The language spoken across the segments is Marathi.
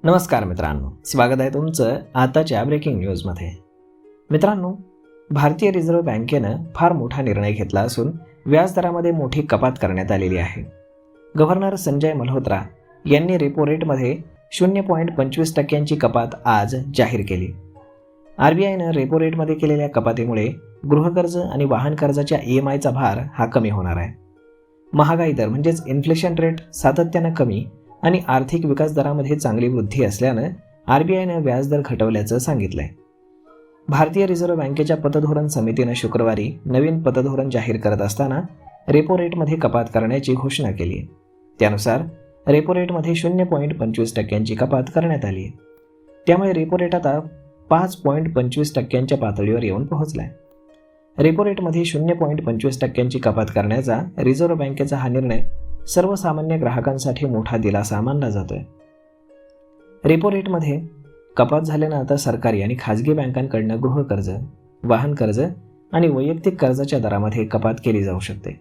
नमस्कार मित्रांनो, स्वागत आहे तुमचं आताच्या ब्रेकिंग न्यूजमध्ये. मित्रांनो, भारतीय रिझर्व्ह बँकेनं फार मोठा निर्णय घेतला असून व्याजदरामध्ये मोठी कपात करण्यात आलेली आहे. गव्हर्नर संजय मल्होत्रा यांनी रेपो रेटमध्ये 0.25% कपात आज जाहीर केली. RBIनं रेपो रेटमध्ये केलेल्या कपातीमुळे गृहकर्ज आणि वाहन कर्जाच्या EMIचा भार हा कमी होणार आहे. महागाई दर म्हणजेच इन्फ्लेशन रेट सातत्यानं कमी आणि आर्थिक विकास दरामध्ये चांगली वृद्धी असल्यानं RBIनं व्याजदर घटवल्याचं सांगितलंय. भारतीय रिझर्व्ह बँकेच्या पतधोरण समितीनं शुक्रवारी नवीन पतधोरण जाहीर करत असताना रेपो रेटमध्ये कपात करण्याची घोषणा केली आहे. त्यानुसार रेपो रेटमध्ये 0.25% कपात करण्यात आली आहे. त्यामुळे रेपो रेट आता 5.25% पातळीवर येऊन पोहोचलाय. रेपो रेटमध्ये 0.25% कपात करण्याचा रिझर्व्ह बँकेचा हा निर्णय सर्वसामान्य ग्राहकांसाठी मोठा दिलासा मानला जातोय. रेपो रेटमध्ये कपात झाल्यानं आता सरकारी आणि खाजगी बँकांकडनं गृहकर्ज, वाहन कर्ज आणि वैयक्तिक कर्जाच्या दरामध्ये कपात केली जाऊ शकते.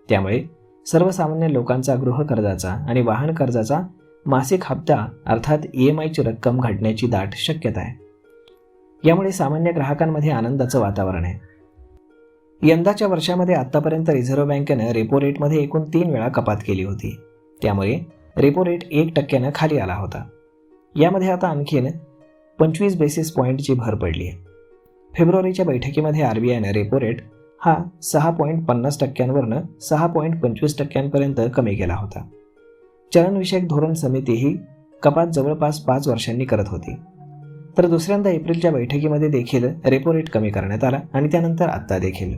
त्यामुळे सर्वसामान्य लोकांचा गृहकर्जाचा आणि वाहन कर्जाचा मासिक हप्ता अर्थात EMIची रक्कम घटण्याची दाट शक्यता आहे. यामुळे सामान्य ग्राहकांमध्ये आनंदाचं वातावरण आहे. यंदाच्या वर्षामध्ये आतापर्यंत रिझर्व्ह बँकेनं रेपो रेटमध्ये एकूण 3 वेळा कपात केली होती. त्यामुळे रेपो रेट 1% खाली आला होता. यामध्ये आता आणखीन 25 बेसिस पॉईंटची भर पडली आहे. फेब्रुवारीच्या बैठकीमध्ये RBIनं रेपो रेट हा 6.50% वरनं 6.25% कमी केला होता. चलनविषयक धोरण समिती ही कपात जवळपास 5 वर्षांनी करत होती. तर दुसऱ्यांदा एप्रिलच्या बैठकीमध्ये देखील रेपो रेट कमी करण्यात आला आणि त्यानंतर आत्ता देखील.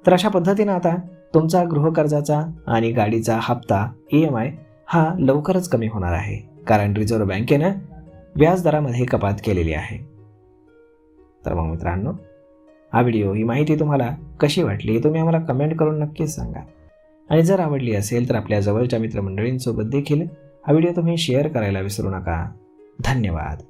तर अशा पद्धतीनं आता तुमचा गृहकर्जाचा आणि गाडीचा हप्ता EMI हा लवकरच कमी होणार आहे, कारण रिझर्व्ह बँकेनं व्याजदरामध्ये कपात केलेली आहे. तर मग मित्रांनो, हा व्हिडिओ, ही माहिती तुम्हाला कशी वाटली हे तुम्ही आम्हाला कमेंट करून नक्कीच सांगा. आणि जर आवडली असेल तर आपल्या जवळच्या मित्रमंडळींसोबत देखील हा व्हिडिओ तुम्ही शेअर करायला विसरू नका. धन्यवाद.